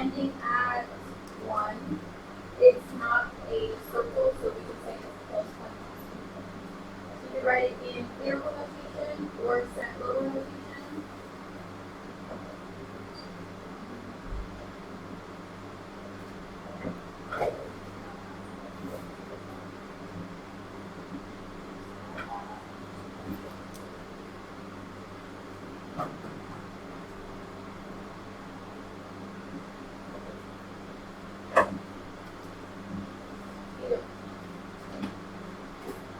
ending at 1. It's not a circle, so we would say it's plus 1. So you can write it in interval notation or set lower notation.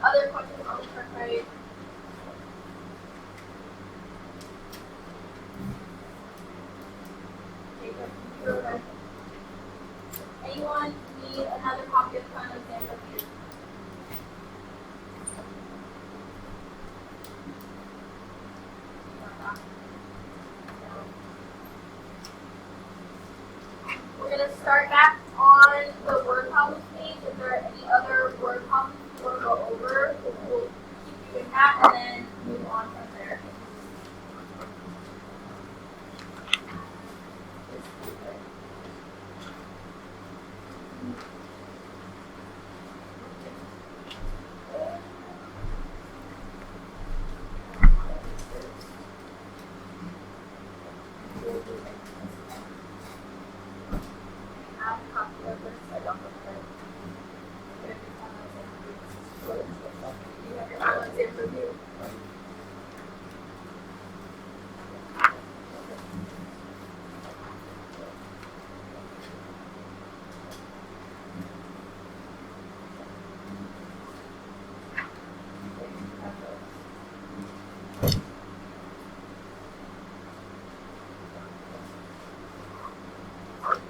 Other questions on the chart right? Jacob, anyone need another copy of the final exam review? We're going to start back on the word problems page. If there are any other word problems you want to go over, we'll keep doing that and then move on from there.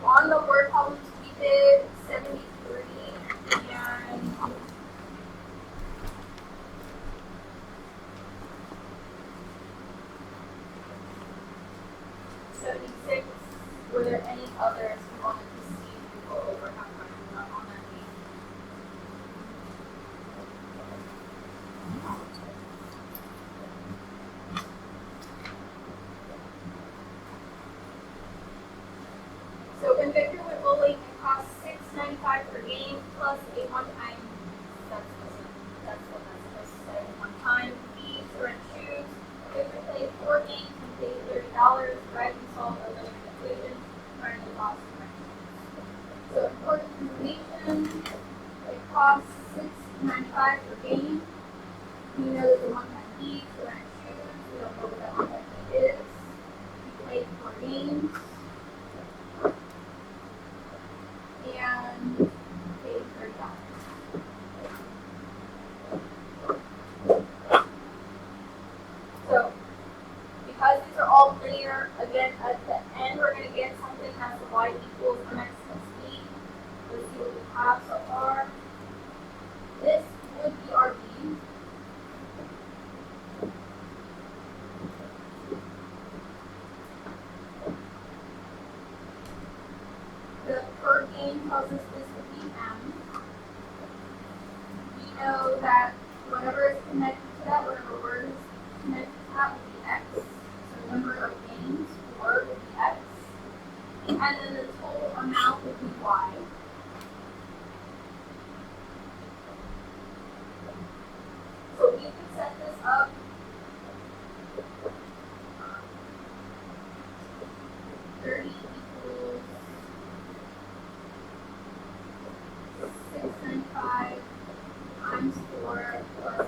On the word problems, we did 73 and 76. Were there any others you wanted to see you go over how much on that page? So convicted with bullying, it costs $6.95 per game plus a one-time. That's what that's supposed to say. One-time fees or shoes. Convicted played 4 games and paid $30. Driving salt or living inclusion. Currently costs $20. So important information. It costs $6.95 per game. We know there's a one-time fee for rent shoes. We don't know what that one-time fee is. We played 4 games. And paid $30. So, because these are all linear, again, at the end we're going to get something as to y equals mx plus b. Let's see what we have so far. This would be our b. The per game tells us this would be m. We know that whatever is connected to that, whatever word is connected to that would be x. So the number of games, word would be x. And then the total amount would be y. So we could set this up $30 equals $6.95 times 4 plus b.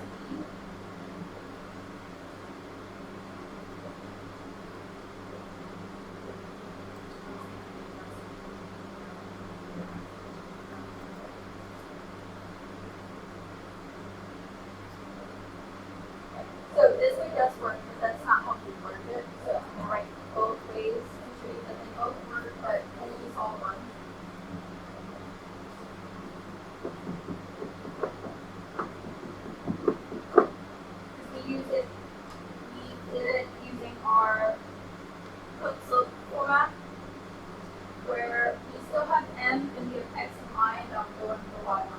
So this way does work, but that's not how we work it. So I'm going to write both ways and show you that they both work, but only solve one. We did it using our put-slope format, where we still have m and we have x and y, and I'm going for y on it.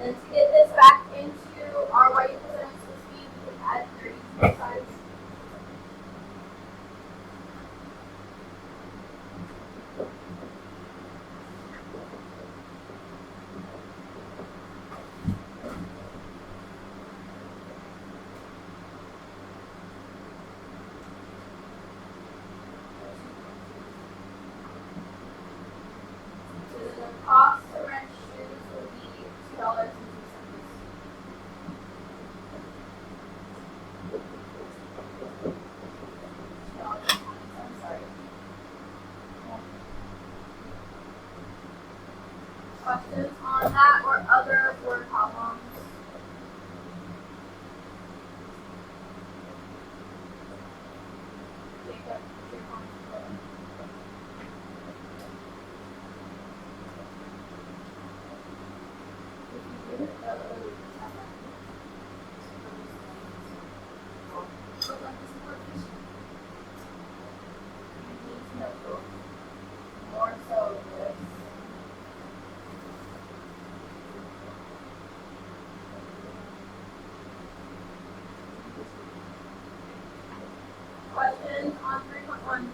And to get this back into our y equals mx plus b, we can add 30 to both sides. So the cost to rent shoes would be $2.02. I'm sorry. Questions on that or other word problems? Jacob, your phone. More so this. Questions on 3.1?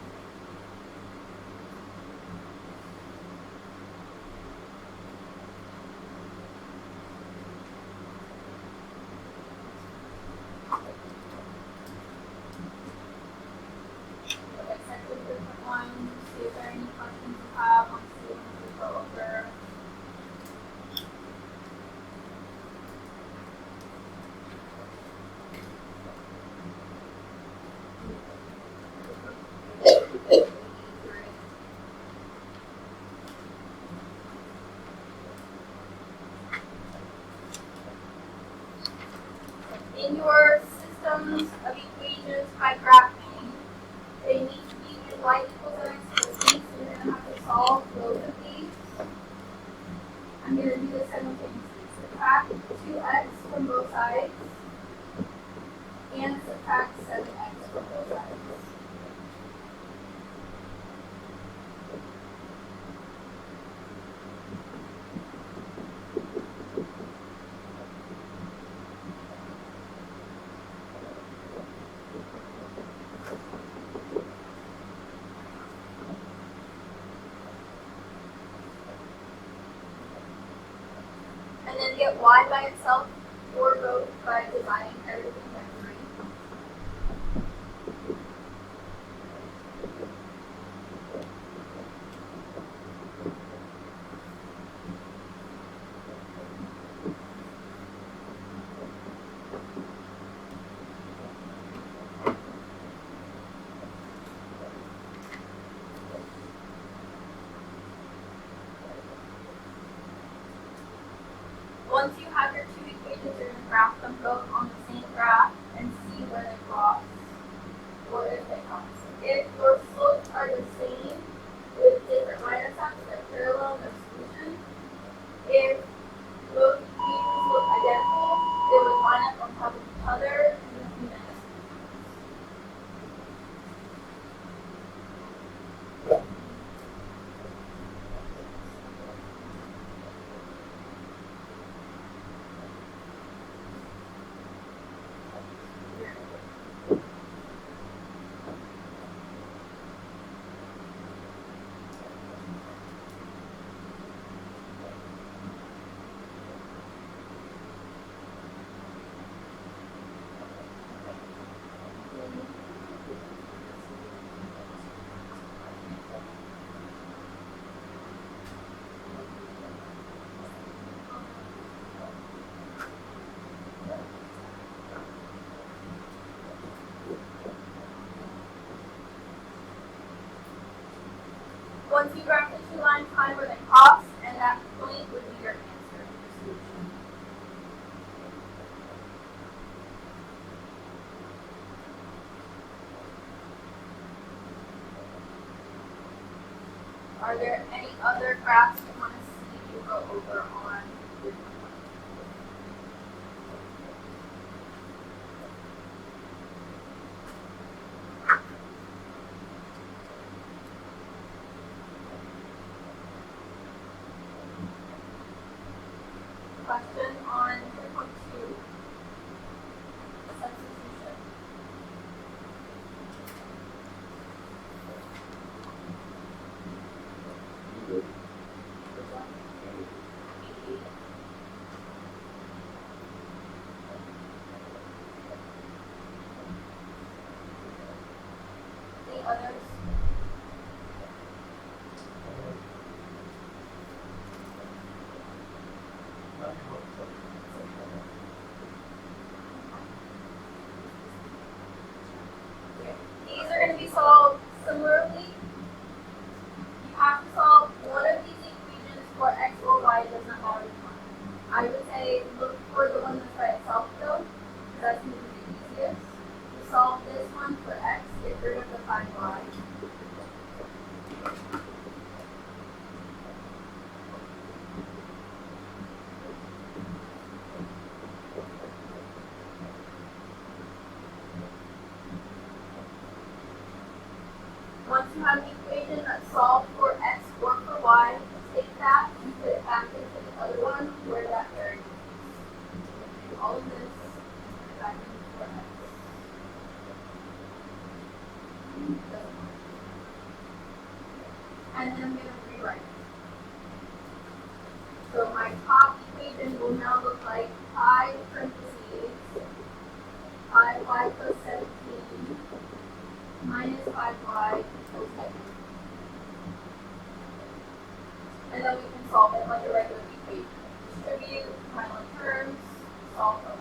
Okay, section 3.1. See if there are any questions you have on C we go over. In your systems of equations by graphing, they need to be in y equals mx plus b, so you're going to have to solve both of these. I'm going to do this simultaneously. Subtract 2x from both sides and subtract 7x from both sides. And then get y by itself or both by dividing everything by 3. Once you have your two equations, you're going to graph them both on the same graph and see where they cross or if they cross. If your slopes are the same with different y-intercepts, they're parallel, no solution. If both equations look identical, they would line up on top of each other and then be minus. Once you graph the two lines, find where they cross, and that point would be your answer, your solution. Are there any other graphs you want to see you go over on? question on 3.2, substitution. Any others? These are going to be solved similarly. You have to solve one of these equations for x or y. It does not matter which one. I would say look for the one that's by itself though, because that's going to be the easiest. To solve this one for x, get rid of the 5y. Once you have an equation that's solved for x or for y, take that and put it back into the other one where that variable is. All of this back into for x. And then I'm going to rewrite it. So my top equation will now look like pi parentheses pi y plus 17 minus 5y equals 7. And then we can solve it like a regular equation. Distribute final terms, solve for 1.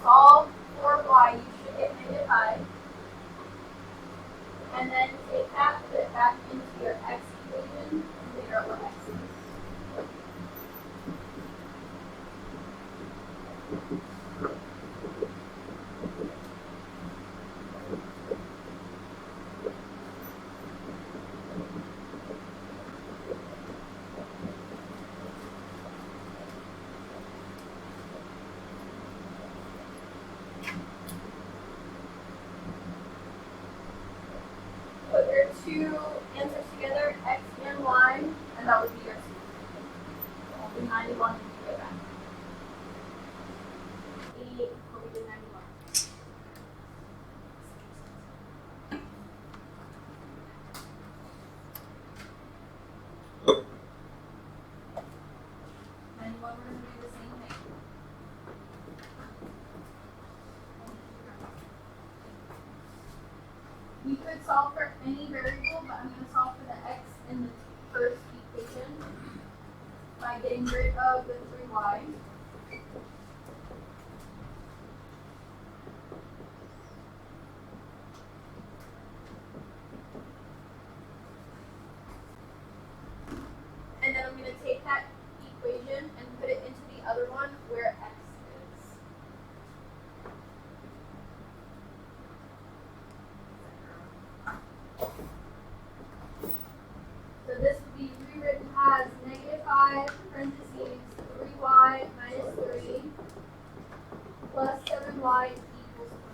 Solve for y, you should get -5. And then take that, put it back into your x equation, and figure out what x is. Put your two answers together, x and y, and that would be your solution. Only 91 to get back. 8 over 91. We're going to do the same thing. We could solve for any variable, but I'm going to solve for the x in the first equation by getting rid of the 3y. And then I'm going to take that equation and put it into the other one where x is. So this would be rewritten as -5 parentheses 3y minus 3 plus 7y equals 23.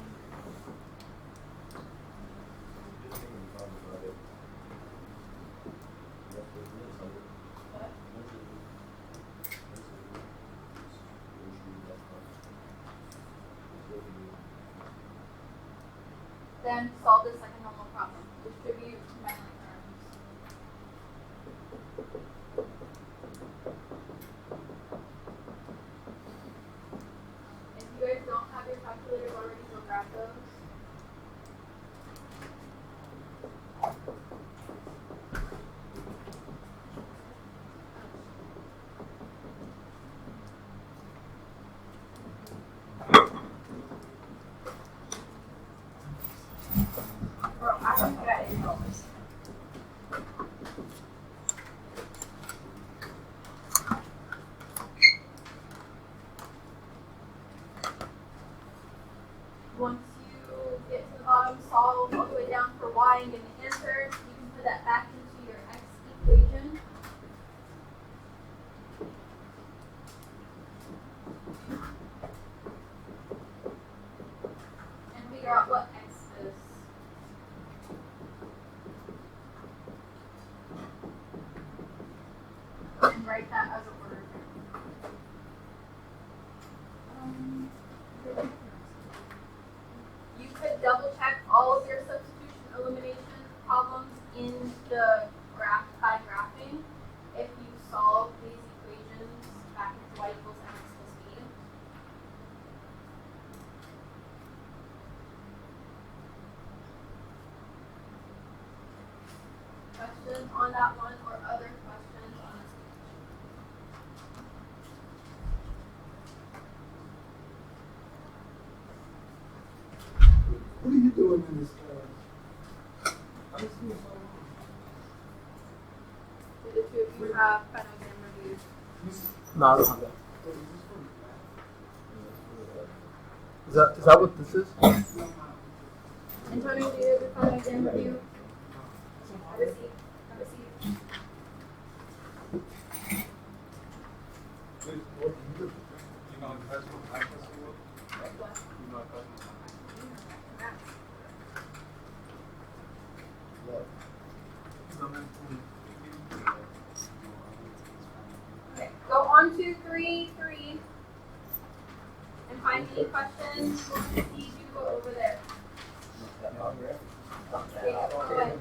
Then solve the second normal problem. Distribute memory terms. If you guys don't have your calculators already, go grab those. Bro, I don't think I did all this. the graph by graphing if you solve these equations back into y equals mx plus b. Questions on that one or other questions on this page? What are you doing in this class? I see you so long. Do the two of you have final exam reviews? No, I don't have that. Is that what this is? Antonio, do you have your final exam review? Have a seat. Have a seat. Okay, go on to 3.3 and find any questions. We'll see you go over there. Yeah, go away.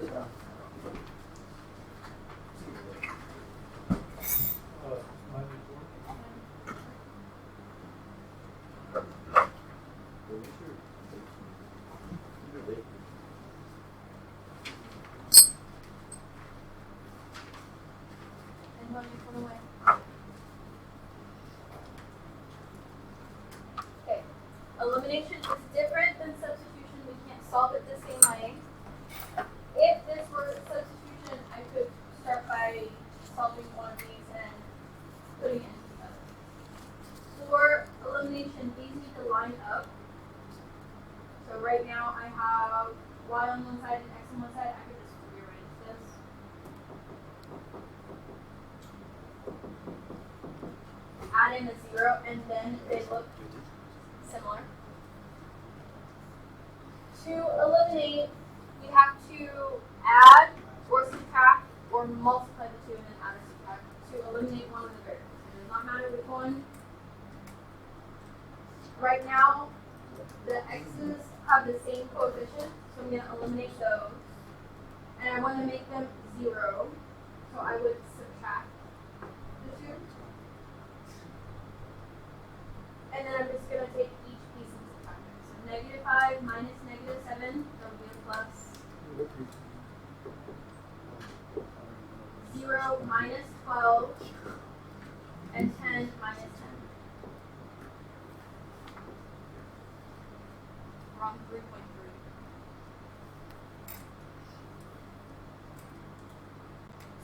Okay, elimination is different than substitution. We can't solve it the same way. If this were substitution, I could start by solving one of these and putting it into the other. For elimination, these need to line up. So right now I have y on one side and x on one side. I could just rearrange this. Add in a 0 and then they look similar. To eliminate, we have to add or subtract or multiply the two and then add or subtract to eliminate one of the variables. It does not matter which one. Right now, the x's have the same coefficient, so I'm going to eliminate those. And I want to make them 0, so I would subtract the two. And then I'm just going to take each piece and subtract it. So negative 5 minus negative 7, that will be a plus. 0 minus 12, and 10 minus 10. Wrong 3.3.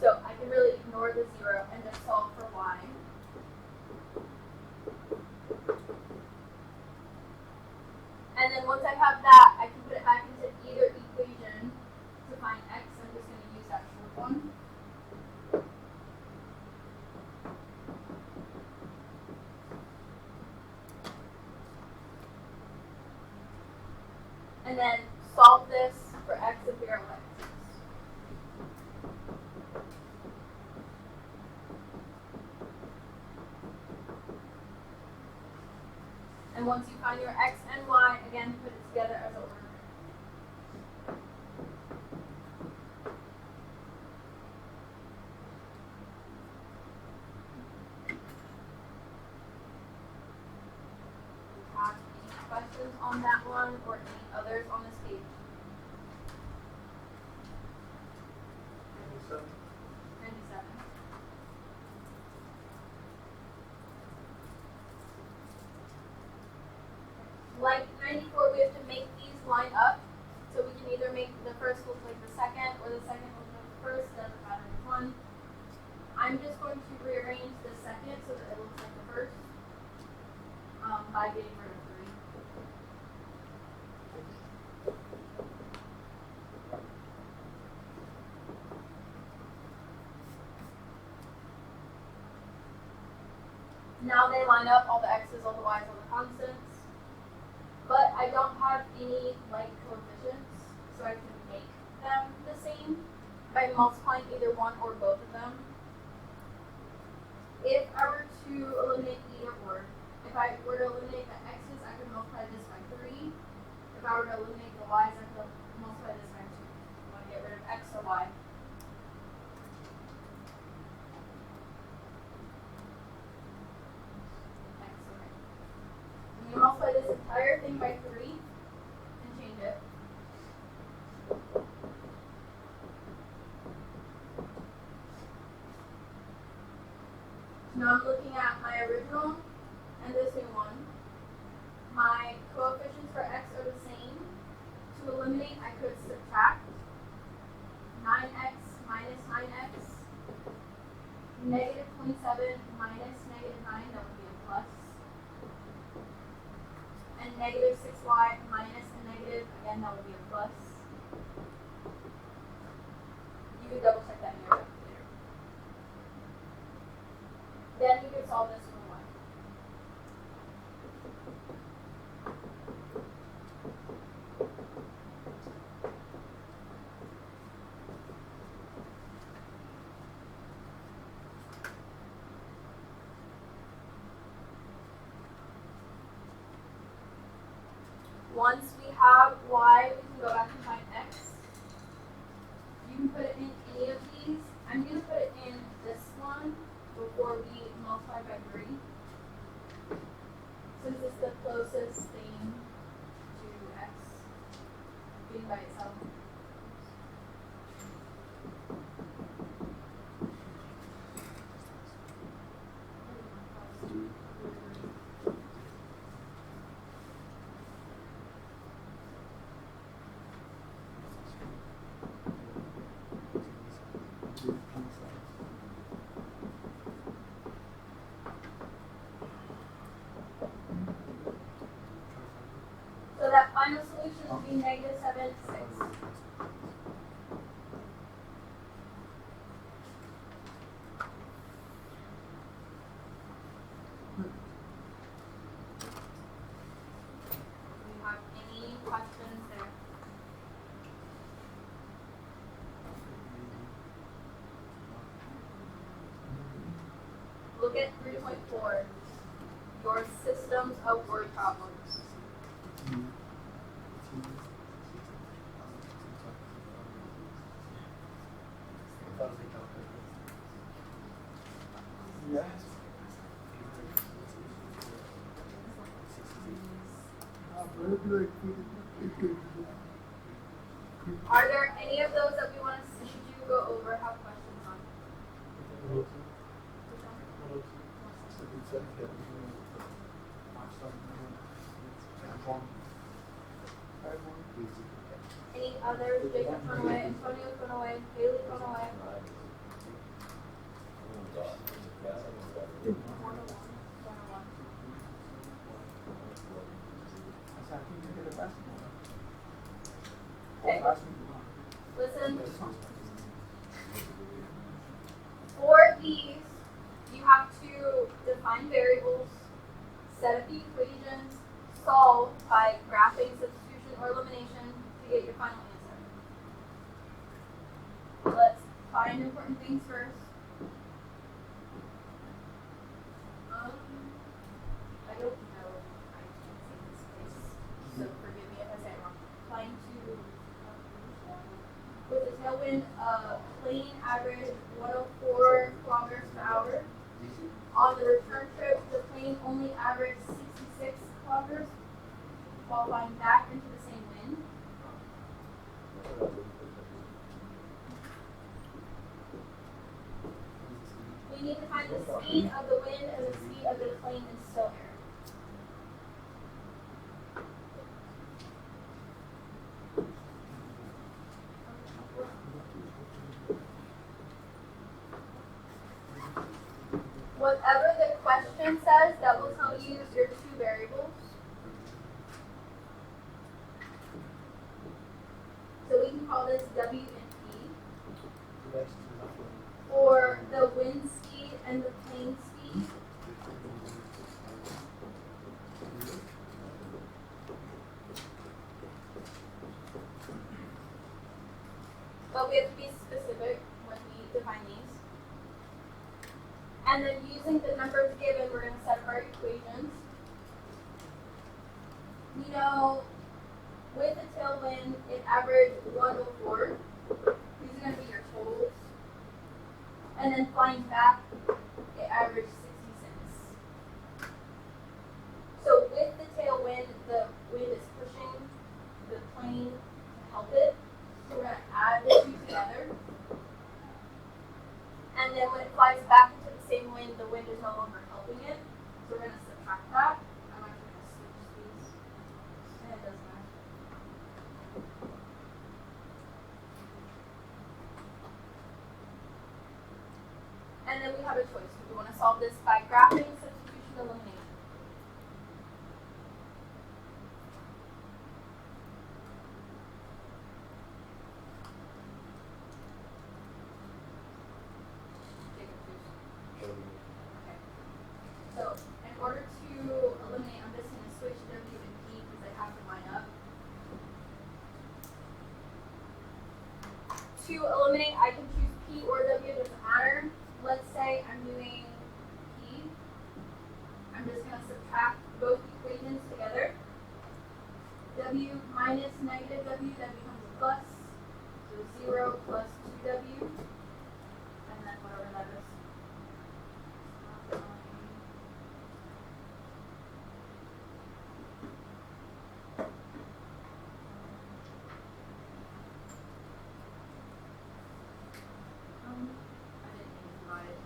So I can really ignore the 0 and just solve for y. And then once I have that, I can put it back into either equation to find x. I'm just going to use that short one. And then solve this for x and figure out what x is. And once you find your x and y, again, put it together as an order. Have any questions on that one or any others on this page? 97. Like 94, we have to make these line up. So we can either make the first look like the second or the second look like the first. Doesn't matter which one. I'm just going to rearrange the second so that it looks like the first by getting rid of 3. Now they line up, all the x's, all the y's, all the constants. But I don't have any like coefficients, so I can make them the same by multiplying either one or both of them. If I were to eliminate either or, if I were to eliminate the x's, I could multiply this by 3. If I were to eliminate the y's, I could multiply this by 2. I want to get rid of x or y. Now I'm looking at my original and this new one. My coefficients for x are the same. To eliminate, I could subtract 9x minus 9x, negative 27 minus negative 9, that would be a plus, and negative 6y minus a negative, again, that would be a plus. You could double check that in your calculator. Then we could solve this for y. Once we have y, we can go back and find x. You can put it in any of these. I'm going to put it in this one before we multiply by 3. Since it's the closest thing to x being by itself. So that final solution would be negative 7, 6. Do you have any questions there? Look at 3.4. Your systems of word problems. Yes. Are there any of those that we want to see you go over, have questions on? Any others? Jacob gone away, Antonio's gone away, Haley's gone away. Okay. Listen. For these, you have to define variables, set up the equations, solve by graphing, substitution, or elimination to get your final answer. Let's find important things first. I don't know. I can't say this place, so forgive me if I say it wrong. Trying to with a tailwind plane average 104 kilometers per hour. On the return trip, the plane only averaged 66 kilometers while flying back into the same wind. We need to find the speed of the wind and the speed of the plane in still air. Whatever the question says, that will tell you your two variables. So we can call this W and P. Or the wind speed and the plane speed. But we have to be specific when we define these. And then using the numbers given, we're going to set up our equations. You know, with the tailwind, it averaged 104. These are going to be your totals. And then flying back, it averaged 66. So with the tailwind, the wind is pushing the plane to help it. So we're going to add the two together. And then when it flies back into the same wind, the wind is no longer helping it. So we're going to subtract that. I'm actually going to switch these. And it doesn't matter. And then we have a choice. Do we want to solve this by graphing, substitution, elimination? Okay. So in order to eliminate, I'm just going to switch W and P because they have to line up. To eliminate, I can choose P or W, it doesn't matter. Let's say I'm doing P. I'm just going to subtract both equations together. W minus negative W, that becomes a plus. So 0 plus 2W. And then whatever that is. I didn't mean to divide it.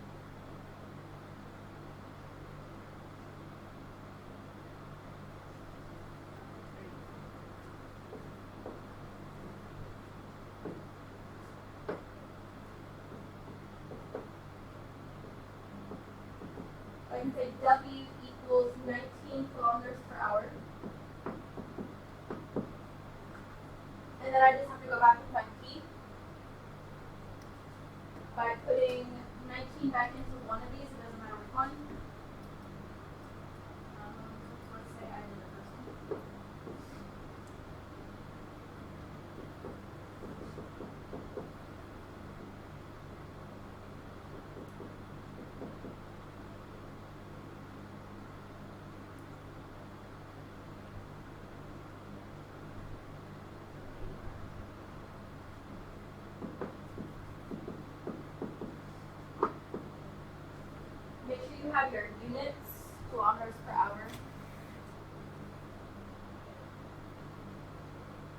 I can say W equals 19 kilometers per hour. And then I just have to go back and find P by putting 19 back into one of these. It doesn't matter which one. Let's say I did the first one. Make sure you have your units, kilometers per hour.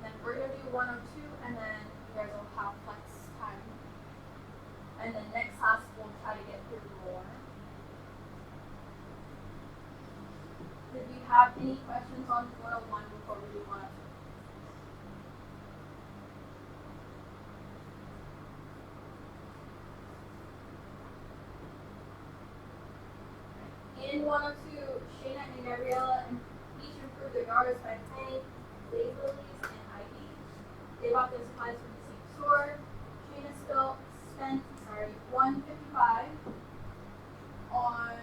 Then we're going to do 102, and then you guys will have flex time. And then next class, we'll try to get through more. Did we have any questions on 101 before we do 102? In 102, Shayna and Gabriella each improved their yards by planting daylilies and ivy. They bought their supplies from the same store. Shayna spent $155 on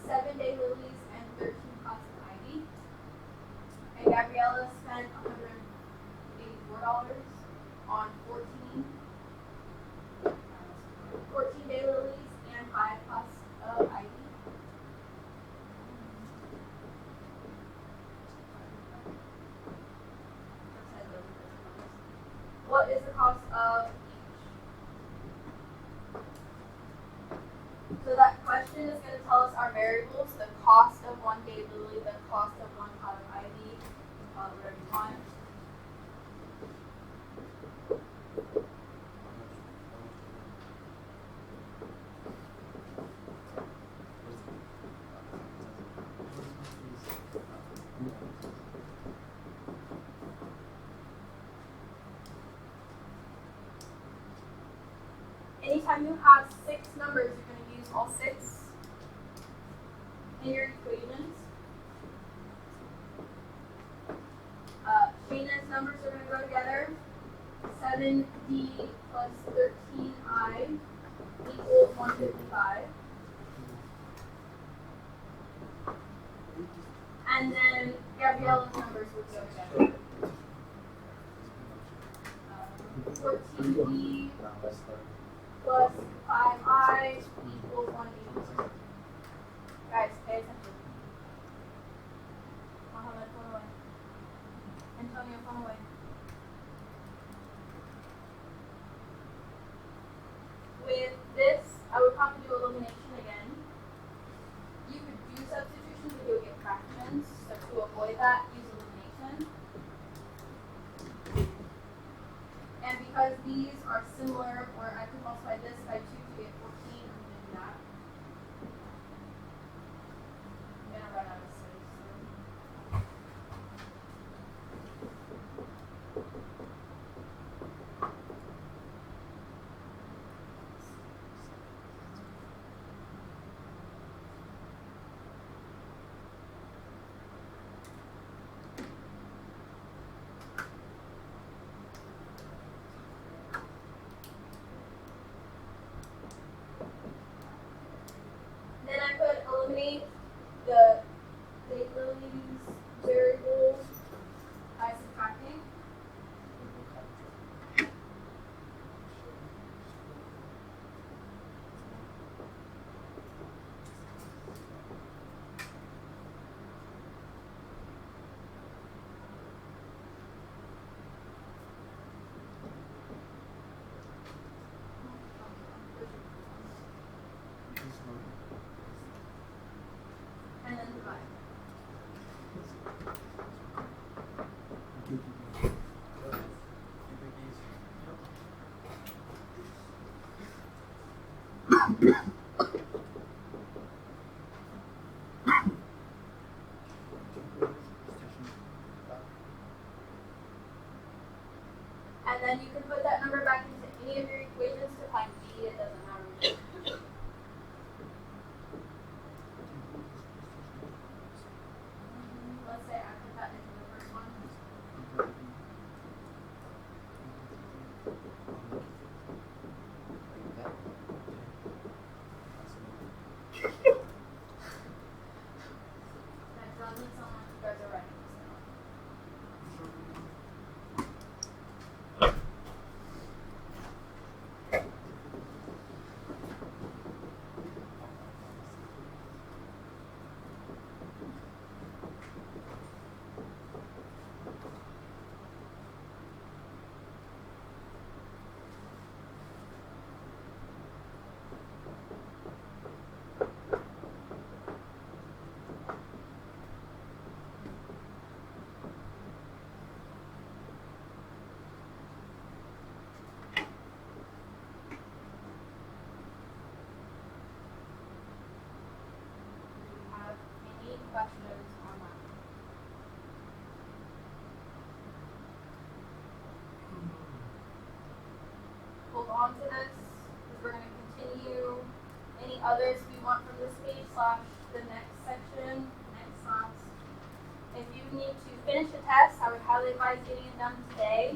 7 daylilies and 13 pots of ivy. And Gabriella spent $184 on 14 daylilies and 5 pots of ivy. What is the cost of each? So that question is going to tell us our variables, the cost of one daylily, the cost of one pot of ivy, whatever you want. Anytime you have 6 numbers, you're going to use all 6 in your equations. Shayna's numbers are going to go together. 7D plus 13I equals 155. And then Gabriella's numbers would go together. 14D plus 5I equals 180. Guys, pay attention. Mohammed, phone away. Antonio, phone away. With this, I would probably do elimination again. You could do substitution, but you'll get fractions. So to avoid that, use elimination. And because these are similar, or I could multiply this by 2 to get 14, I'm going to do that. And then you can put that number back into any of your equations to find b, it doesn't matter. Let's say I put that into the first one. That doesn't sound like you guys are writing this down. Have any questions on that? Hold on to this because we're going to continue any others we want from this page / the next section, next class. If you need to finish the test, I would highly advise getting it done today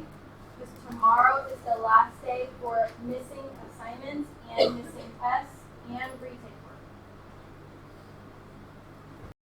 because tomorrow is the last day for missing assignments and missing tests and retakes.